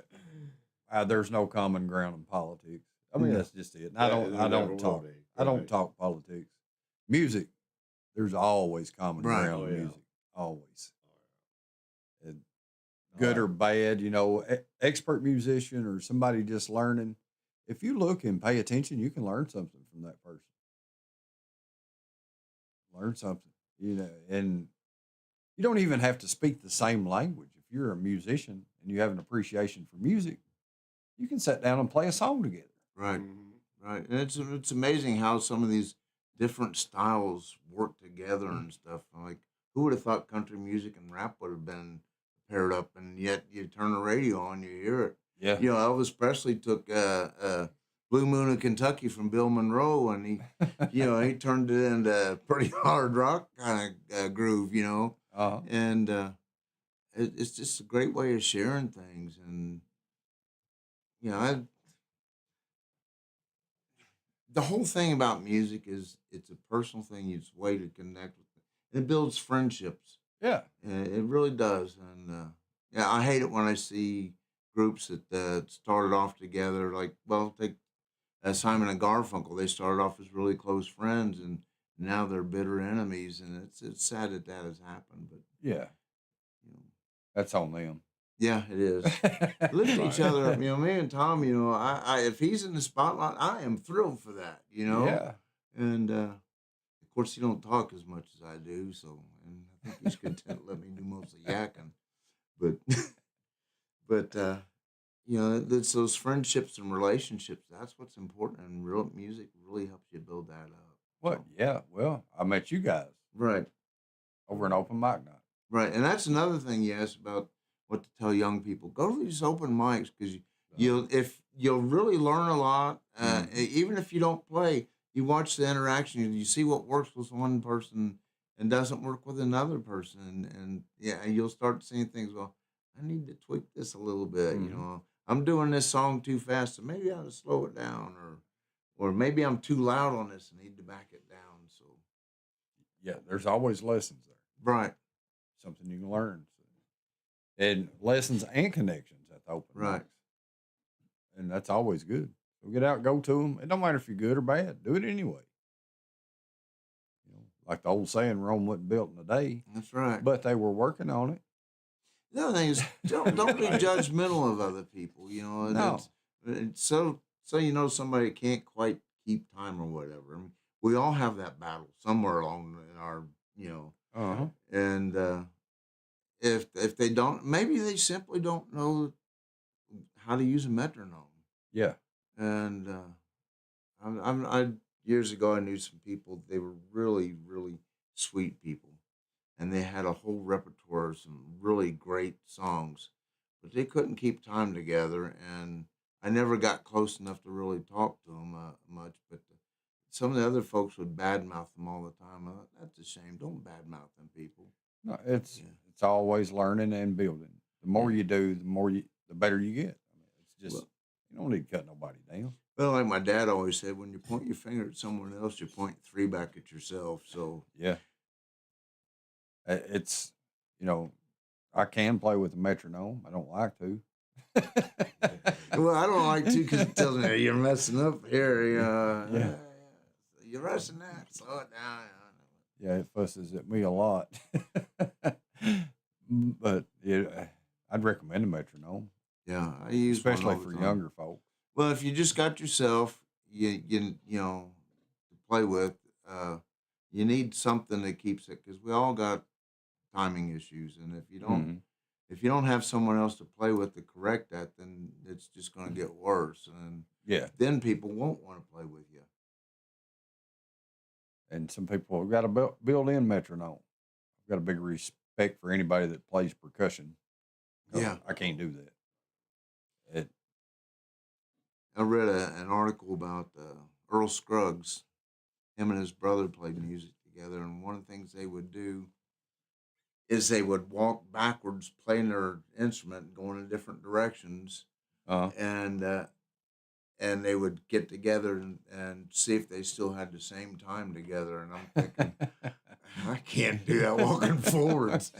there's no common ground in politics. I mean, Yeah. that's just it. And I don't talk. I don't talk politics. Music, there's always common Right. ground Oh, in yeah. music. Always. And good or bad, expert musician or somebody just learning. If you look and pay attention, you can learn something from that person. Learn something, and you don't even have to speak the same language. If you're a musician and you have an appreciation for music, you can sit down and play a song together. Right. Mhm. Right. And it's amazing how some of these different styles work together and stuff. Like, who would have thought country music and rap would have been paired up? And yet you turn the radio on, you hear it. Yeah. Elvis Presley took Blue Moon of Kentucky from Bill Monroe, and he turned it into a pretty hard rock kind of groove, Uh-huh. and it's just a great way of sharing things. And the whole thing about music is it's a personal thing. It's a way to connect with it. It builds friendships. Yeah. It really does. And I hate it when I see groups that started off together. Like, well, take Simon and Garfunkel. They started off as really close friends, and now they're bitter enemies. And it's sad that has happened. But Yeah. you know, That's on them. yeah, it is. Lift each other up. Me and Tom. I if he's in the spotlight, I am thrilled for that. Yeah. And of course, he don't talk as much as I do, so and I think he's content to let me do most of the yakking. But it's those friendships and relationships. That's what's important, and real music really helps you build that up. What? So, Yeah. Well, I met you guys right, over an open mic night. right, and that's another thing you asked about what to tell young people. Go to these open mics because you'll really learn a lot. Even if you don't play, you watch the interaction. You see what works with one person and doesn't work with another person, and you'll start seeing things. Well, I need to tweak this a little bit. Mhm. I'm doing this song too fast, so maybe I ought to slow it down, or maybe I'm too loud on this and need to back it down. So Yeah. There's always lessons there. right, Something you can learn. And lessons and connections at the open Right. mics. And that's always good. So get out, go to them. It don't matter if you're good or bad. Do it anyway. Like the old saying, Rome wasn't built in a day, that's right. but they were working on it. The other thing is don't be judgmental of other people. And No. it's so somebody can't quite keep time or whatever. I mean, we all have that battle somewhere along in our Uh-huh. and if they don't, maybe they simply don't know how to use a metronome. Yeah. And I years ago I knew some people. They were really really sweet people, and they had a whole repertoire of some really great songs, but they couldn't keep time together. And I never got close enough to really talk to them much. But some of the other folks would badmouth them all the time. I thought, that's a shame. Don't badmouth them people. No, it's Yeah. it's always learning and building. The more you do, the better you get. I mean, it's just Well- you don't need to cut nobody down. Well, like my dad always said, when you point your finger at someone else, you're pointing three back at yourself. So Yeah. It's I can play with a metronome. I don't like to. well, I don't like to because it tells me, "Hey, you're messing up here." Yeah. you're rushing that. Slow it down. Yeah, it fusses at me a lot. But I'd recommend a metronome, Yeah, I use one especially all the for time. younger folks. Well, if you just got yourself, you know, to play with, you need something that keeps it because we all got timing issues, and Mhm. if you don't have someone else to play with to correct that, then it's just going to get worse, and Yeah, then people won't want to play with you. and some people have got a built-in metronome. I've got a big respect for anybody that plays percussion. 'Cause Yeah, I can't do that. It, I read an article about Earl Scruggs. Him and his brother played music together, and one of the things they would do is they would walk backwards playing their instrument, going in different directions, uh, and they would get together and see if they still had the same time together. And I'm thinking, I can't do that walking forwards.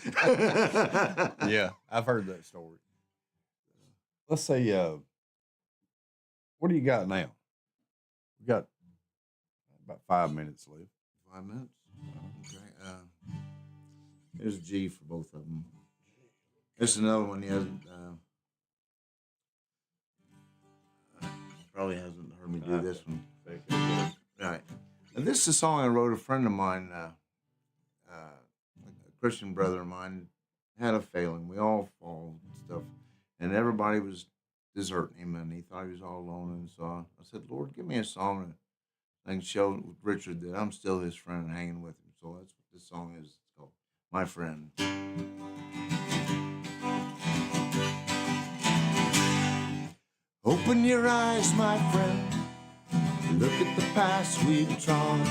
yeah, I've heard that story. Let's see. What do you got now? We got about 5 minutes left. 5 minutes. Okay. Here's G for both of them. This is another one he hasn't. Probably hasn't heard me do this one. Right. Now, this is a song I wrote. A friend of mine, a Christian brother of mine, had a failing. We all fall and stuff, and everybody was deserting him, and he thought he was all alone. And so I said, Lord, give me a song that I can show with Richard that I'm still his friend and hanging with him. So that's what this song is. It's called My Friend. Open your eyes, my friend. Look at the paths we've trod.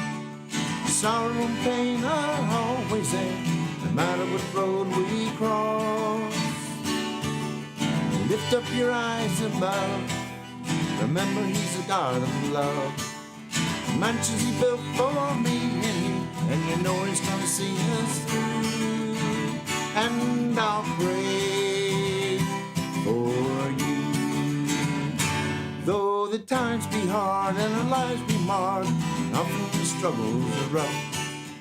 Sorrow and pain are always there, no matter what road we cross. Lift up your eyes above. Remember, He's a God of love. Mansions He built for me and you, and you know He's gonna see us through. And I'll pray for you. Though the times be hard and our lives be marred, and often the struggles are rough,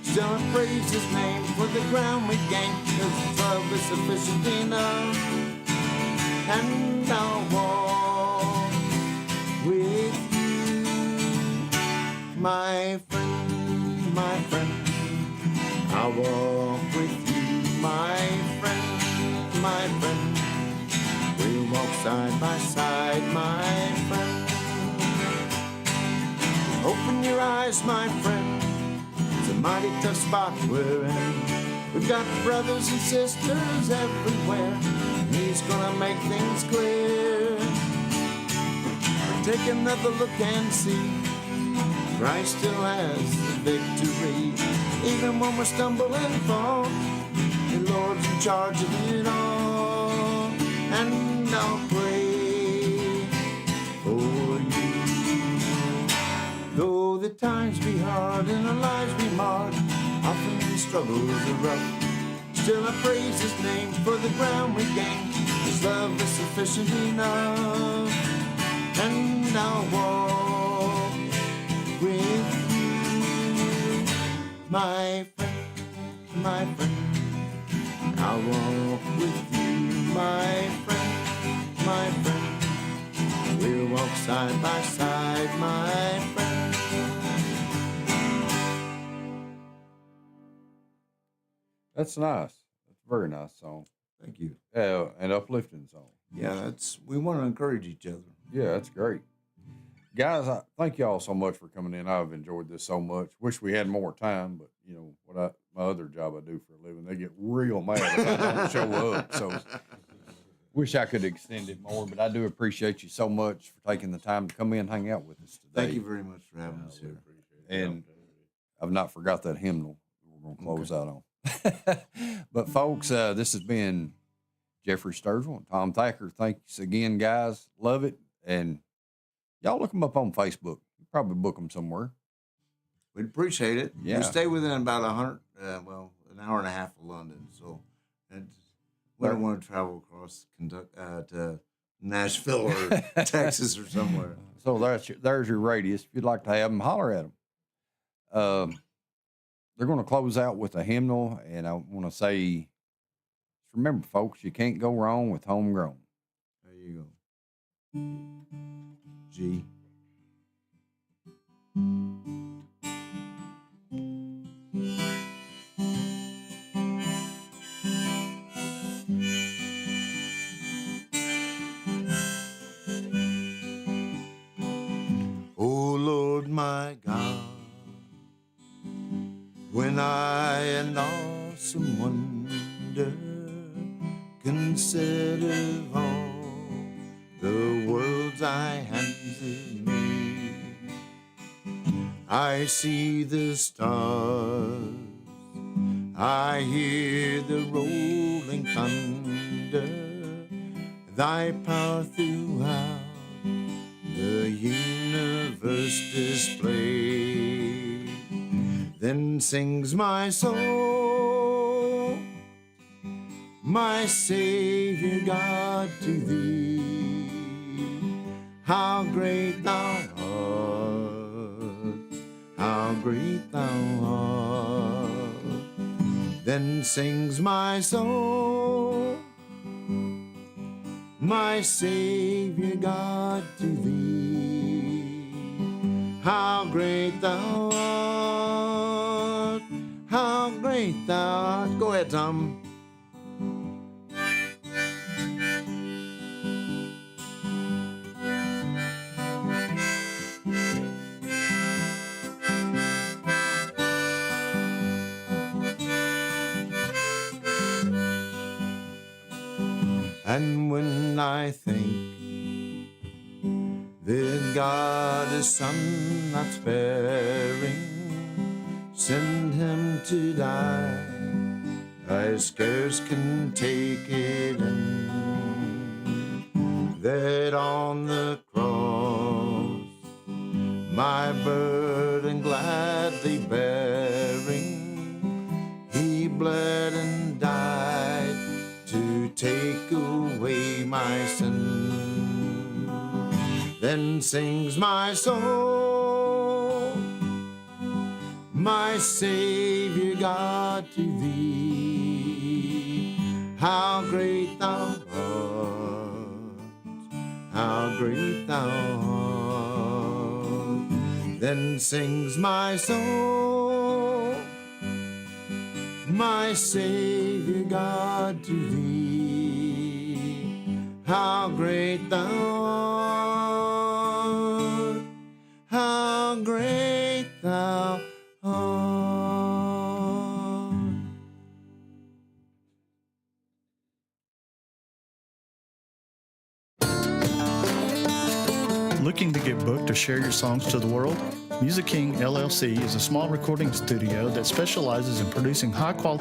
still I praise His name for the ground we gained, 'cause His love is sufficient enough. And I'll walk with you, my friend, my friend. I'll walk with you, my friend, my friend. We'll walk side by side, my friend. Open your eyes, my friend. It's a mighty tough spot we're in. We've got brothers and sisters everywhere, and He's gonna make things clear. Take another look and see, Christ still has the victory. Even when we stumble and fall, the Lord's in charge of it all. And I'll pray for you. Though the times be hard and our lives be marred, often the struggles are rough, still I praise His name for the ground we gained. His love is sufficient enough. And I'll walk with you, my friend, my friend. I'll walk with you, my friend, my friend. We'll walk side by side, my friend. That's nice. That's a very nice song. Thank you. Yeah, an uplifting song. Yeah, we want to encourage each other. Yeah, that's great. Guys, I thank y'all so much for coming in. I've enjoyed this so much. Wish we had more time, but you know my other job I do for a living, they get real mad if I don't show up. So wish I could extend it more, but I do appreciate you so much for taking the time to come in and hang out with us today. Thank you very much for having us here. And I've not forgot that hymnal we're going to close out on. But folks, this has been Jeffrey Sturgill and Tom Thacker. Thanks again, guys. Love it. And y'all look them up on Facebook. You probably book them somewhere. We'd appreciate it. Yeah. We stay within about an hour and a half of London. So we don't want to travel across to Nashville or Texas or somewhere. So there's your radius. If you'd like to have them, holler at them. They're going to close out with a hymnal, and I want to say, remember, folks, you can't go wrong with Homegrown. There you go. G. Oh Lord my God, when I in awesome wonder consider all the world's thy hands have made, I see the stars, I hear the rolling thunder, thy power throughout the universe displayed. Then sings my soul, my Savior God, to thee. How great thou art, how great thou art. Then sings my soul, my Savior God, to thee. How great thou art, how great thou art. Go ahead, Tom. And when I think that God His Son not sparing sent Him to die, I scarce can take it in, that on the cross my burden gladly bearing, He bled and died to take away my sin. Then sings my soul, my Savior God, to thee. How great thou art, how great thou art. Then sings my soul, my Savior God, to thee. How great thou art, how great thou art. Looking to get booked to share your songs to the world? Music King LLC is a small recording studio that specializes in producing high-quality